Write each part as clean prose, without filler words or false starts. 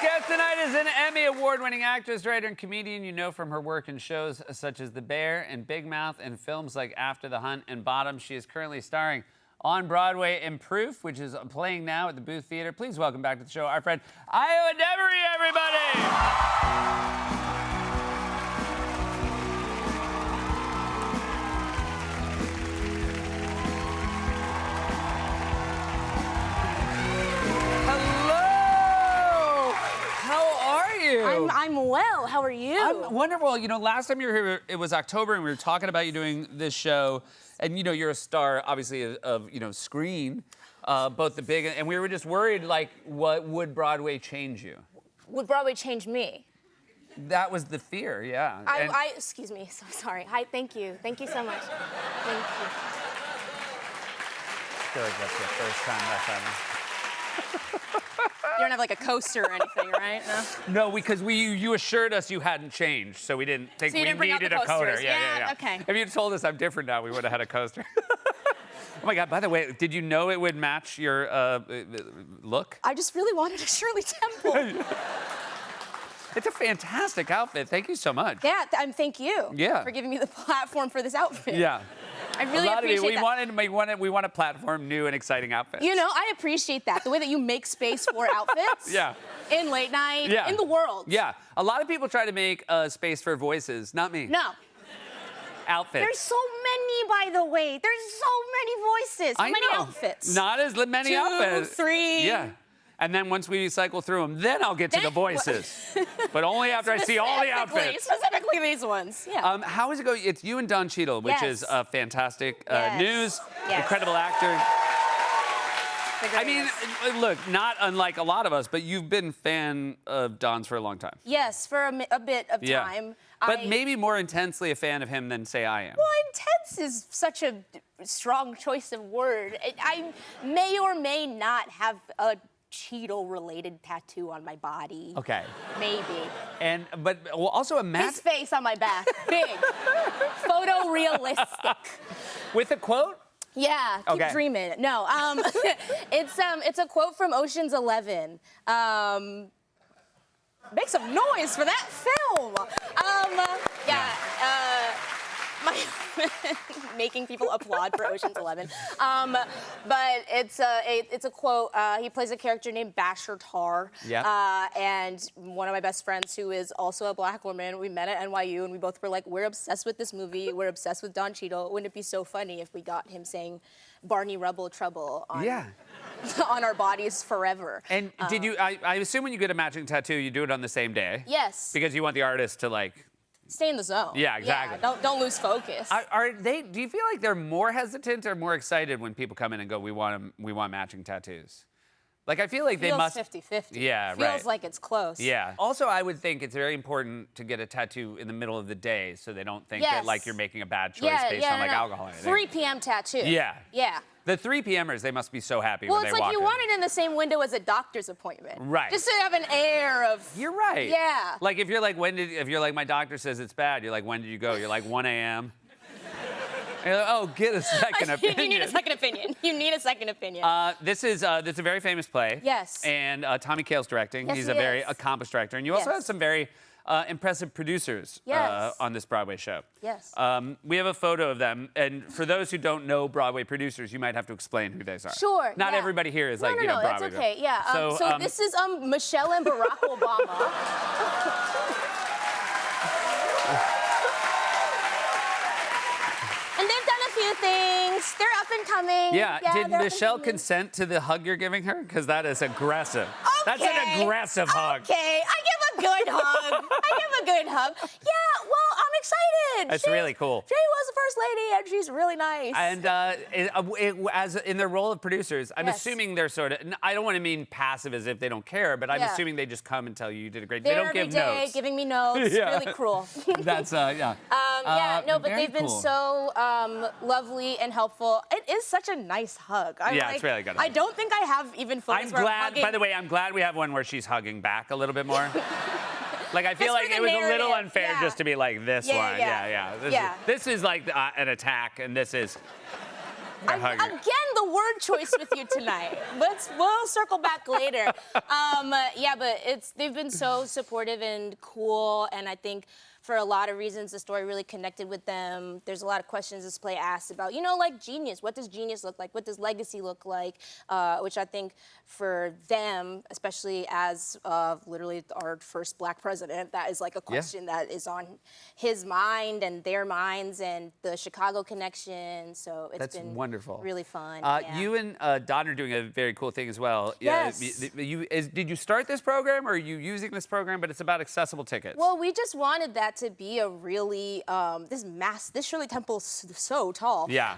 guest tonight is an Emmy Award-winning actress, writer, and comedian you know from her work in shows such as The Bear and Big Mouth and films like After the Hunt and Bottom. She is currently starring on Broadway in Proof, which is playing now at the Booth Theater. Please welcome back to the show our friend Ayo Edebiri, everybody! I'm well. How are you? I'm wonderful. You know, last time you were here, it was October, and we were talking about you doing this show. And, you know, you're a star, obviously, of you know, screen, both the big, and we were just worried, like, what would Broadway change you? Would Broadway change me? That was the fear, yeah. Excuse me, so sorry. Hi, thank you. Thank you so much. Thank you. I feel like that's your first time left on me. You don't have like a coaster or anything, right? No, because you assured us you hadn't changed, so we didn't think So you we didn't bring out needed the a coaster. coasters. Yeah. Okay. If you'd told us I'm different now, we would have had a coaster. Oh my God, by the way, did you know it would match your look? I just really wanted a Shirley Temple. It's a fantastic outfit. Thank you so much. Yeah, thank you for giving me the platform for this outfit. Yeah. I really appreciate that. We want a platform, new and exciting outfits. You know, I appreciate that. The way that you make space for outfits. Yeah. In late night, Yeah. in the world. Yeah. A lot of people try to make space for voices. Not me. No. Outfits. There's so many, by the way. There's so many voices. How many outfits? Not as many 2, outfits. 3. Yeah. And then once we cycle through them, then I'll get to the voices. But only after I see all the outfits. Specifically these ones, yeah. How is it going? It's you and Don Cheadle, which is fantastic news, incredible actor. I mean, look, not unlike a lot of us, but you've been a fan of Don's for a long time. Yes, for a bit of time. But maybe more intensely a fan of him than, say, I am. Well, intense is such a strong choice of word. I may or may not have a Cheadle-related tattoo on my body. Okay. Maybe. But also a His face on my back, big, photorealistic. With a quote? Yeah, keep dreaming. No, it's a quote from Ocean's 11. Make some noise for that film. Making people applaud for Ocean's 11. But it's a quote. He plays a character named Basher Tar. Yeah. And one of my best friends, who is also a black woman, we met at NYU, and we both were like, we're obsessed with this movie. We're obsessed with Don Cheadle. Wouldn't it be so funny if we got him saying Barney Rubble Trouble on, on our bodies forever? And did you, I assume when you get a matching tattoo, you do it on the same day? Yes. Because you want the artist to, like... Stay in the zone. Yeah, exactly. Yeah, don't lose focus. Do you feel like they're more hesitant or more excited when people come in and go, we want matching tattoos? Like, I feel like they must... 50-50. Yeah, Feels like it's close. Yeah. Also, I would think it's very important to get a tattoo in the middle of the day so they don't think that, like, you're making a bad choice based on, like, alcohol. 3 p.m. tattoo. Yeah. Yeah. The 3 p.m.ers, they must be so happy when they walk in. Well, it's like you want it in the same window as a doctor's appointment. Right. Just to have an air of... You're right. Yeah. Like, if you're like, my doctor says it's bad, you're like, when did you go? You're like, 1 a.m. You're like, oh, get a second opinion. You need a second opinion. You need a second opinion. This is a very famous play. Yes. And Tommy Kail's directing. Yes, He's a very accomplished director. And you also have some very impressive producers on this Broadway show. Yes. We have a photo of them. And for those who don't know Broadway producers, you might have to explain who they are. Sure. Not everybody here is Broadway. That's okay. Yeah. So this is Michelle and Barack Obama. And they've done a few things. They're up and coming. Yeah. Did Michelle consent to the hug you're giving her? Because that is aggressive. Okay. That's an aggressive hug. Okay. I give a good hug. Yeah, well, I'm excited. That's really cool. She was the first lady, and she's really nice. And as in their role of producers, I'm assuming they're sort of, I don't want to mean passive as if they don't care, but I'm assuming they just come and tell you did a great job. They don't give notes. Giving me notes. Really cruel. That's, but they've been so lovely and helpful. It is such a nice hug. It's really good. I don't think I have even photos where I'm hugging. By the way, I'm glad we have one where she's hugging back a little bit more. Like, I feel like it was a little unfair just to be like this one. Yeah. This is like an attack, and this is... hug you. Again, the word choice with you tonight. We'll circle back later. Yeah, but they've been so supportive and cool, and I think for a lot of reasons, the story really connected with them. There's a lot of questions this play asks about, like genius. What does genius look like? What does legacy look like? Which I think for them, especially as literally our first Black president, that is like a question that is on his mind and their minds, and the Chicago connection. So it's been wonderful. Really fun. You and Don are doing a very cool thing as well. Yes. Did you start this program, or are you using this program? But it's about accessible tickets. Well, we just wanted that to be a really this Shirley Temple's so tall. Yeah.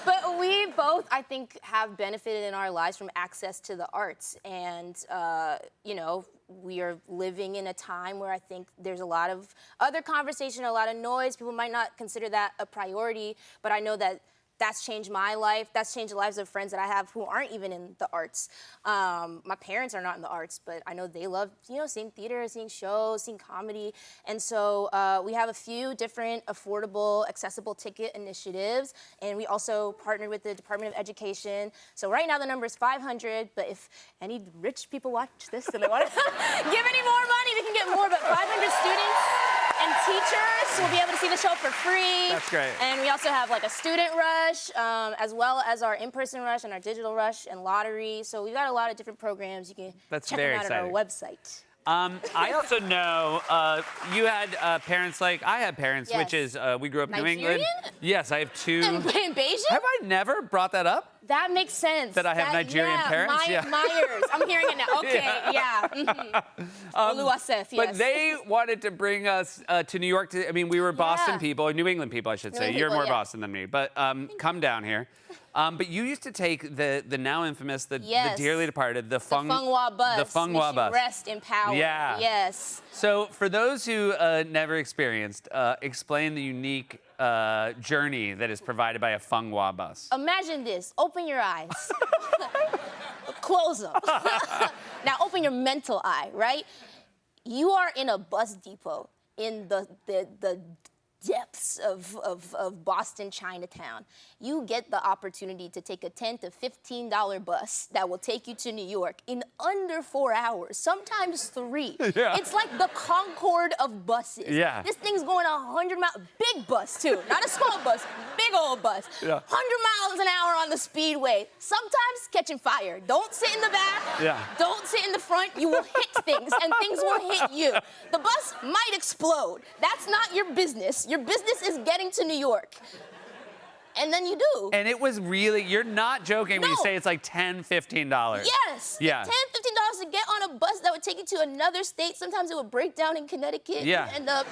But we both, I think, have benefited in our lives from access to the arts, and we are living in a time where I think there's a lot of other conversation, a lot of noise. People might not consider that a priority, but I know that that's changed my life. That's changed the lives of friends that I have who aren't even in the arts. My parents are not in the arts, but I know they love, seeing theater, seeing shows, seeing comedy. And so we have a few different affordable, accessible ticket initiatives. And we also partnered with the Department of Education. So right now the number is 500, but if any rich people watch this and they want to give any more money, we can get more, but 500 students and teachers will be able to see the show for free. That's great. And we also have like a student rush, as well as our in-person rush and our digital rush and lottery. So we've got a lot of different programs. You can check them out at our website. I also know you had parents like I had parents, which is we grew up in New England. Yes, I have two. In Beijing? Have I never brought that up? That makes sense. That I have Nigerian parents? Myers. I'm hearing it now. Okay, Oluwasef, yes. But they wanted to bring us to New York. We were Boston people, New England people, I should say. You're more Boston than me, but come down here. But you used to take the now infamous, the dearly departed, the Funghua bus. The Funghua bus. Rest in power. Yeah. Yes. So for those who never experienced, explain the unique journey that is provided by a Funghua bus. Imagine this. Open your eyes. Close them. Now open your mental eye, right? You are in a bus depot in the depths of Boston Chinatown. You get the opportunity to take a $10 to $15 bus that will take you to New York in under 4 hours, sometimes 3. Yeah. It's like the Concorde of buses. Yeah. This thing's going 100 miles, big bus too, not a small bus, big old bus. Yeah. 100 miles an hour on the speedway, sometimes catching fire. Don't sit in the back, don't sit in the front, you will hit things and things will hit you. The bus might explode. That's not your business. Your business is getting to New York. And then you do. And it was really, you're not joking when you say it's like $10, $15. Yes. Yeah. $10, $15 to get on a bus that would take you to another state. Sometimes it would break down in Connecticut. Yeah. You end up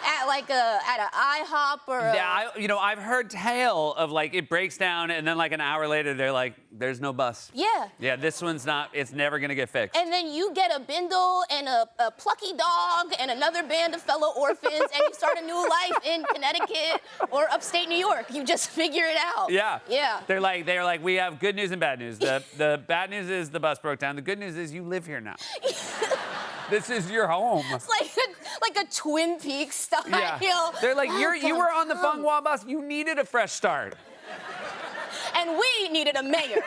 at an IHOP or I've heard tale of like it breaks down and then like an hour later they're like, there's no bus. Yeah. Yeah, this one's not, it's never gonna get fixed. And then you get a bindle and a plucky dog and another band of fellow orphans and you start a new life in Connecticut or upstate New York. You just figure it out. Yeah. Yeah. They're like, we have good news and bad news. The bad news is the bus broke down. The good news is you live here now. This is your home. It's like a Twin Peaks style. Yeah. They're like, you were on the Funghua bus. You needed a fresh start. And we needed a mayor.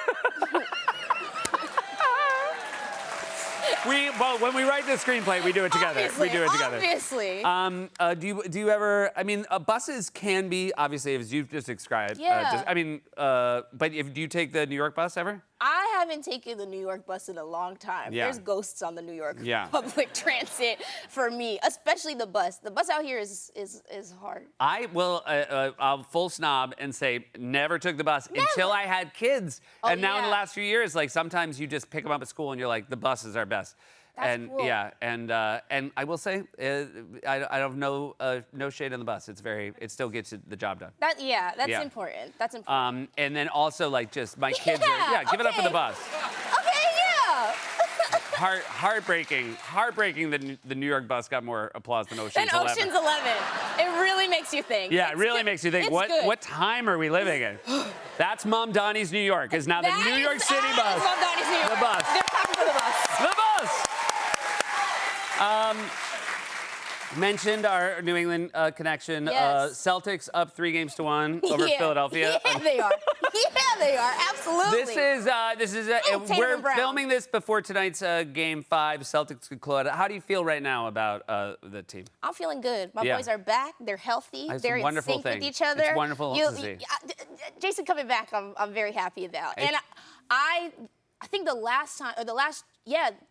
When we write the screenplay, we do it together. Obviously, we do it together. Obviously. Do you ever? Buses can be obviously as you've just described. Yeah. But do you take the New York bus ever? I haven't taken the New York bus in a long time. Yeah. There's ghosts on the New York public transit for me, especially the bus. The bus out here is hard. I will, I'll full snob and say never took the bus until I had kids. And now in the last few years, like sometimes you just pick them up at school and you're like, the buses are best. That's cool. Yeah, and I will say, I have no shade on the bus. It still gets the job done. That's important. That's important. And then also like just my kids are, give it up for the bus. Okay, yeah. Heartbreaking. The New York bus got more applause than Ocean's 11. Ocean's 11. It really makes you think. Yeah, it really makes you think. What time are we living in? That's Mom Donnie's New York. Is now the New York City bus. Mom Donnie's New York. The bus. They're talking to the bus. The bus. Mentioned our New England connection. Yes. Celtics up 3-1 over Philadelphia. Yeah, they are. they are. Absolutely. This is Tatum we're and Brown. filming this before tonight's Game 5, Celtics conclude. How do you feel right now about the team? I'm feeling good. My Yeah. boys are back. They're healthy. That's They're a in wonderful sync thing. with each other. It's wonderful to see. Jason coming back, I'm very happy about. And I think the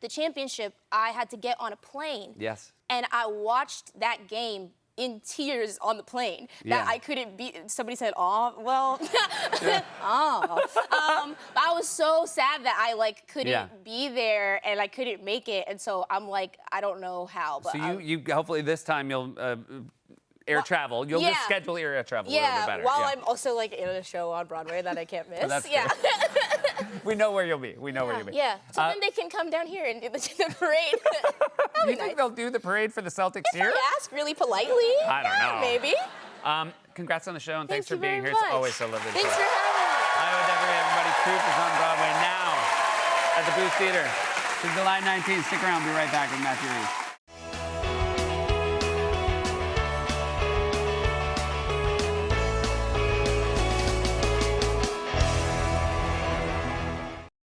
championship, I had to get on a plane. Yes. And I watched that game in tears on the plane. Yeah. That I couldn't be. Somebody said, "Oh, well." I was so sad that I couldn't be there and I couldn't make it, and so I'm like, I don't know how. But So you hopefully this time you'll air travel. You'll just schedule air travel a little bit better. While I'm also in a show on Broadway that I can't miss. that's yeah. We know where you'll be. We know where you'll be. Yeah. So then they can come down here and do the parade. You think they'll do the parade for the Celtics here? I ask really politely. I don't know. Maybe. Congrats on the show, and thanks for you being very here. It's much. always so lovely to Thanks talk. for having me. Iowa Devery, everybody. Proof is on Broadway now at the Booth Theater. Through July 19th. Stick around. We'll be right back with Matthew Reese.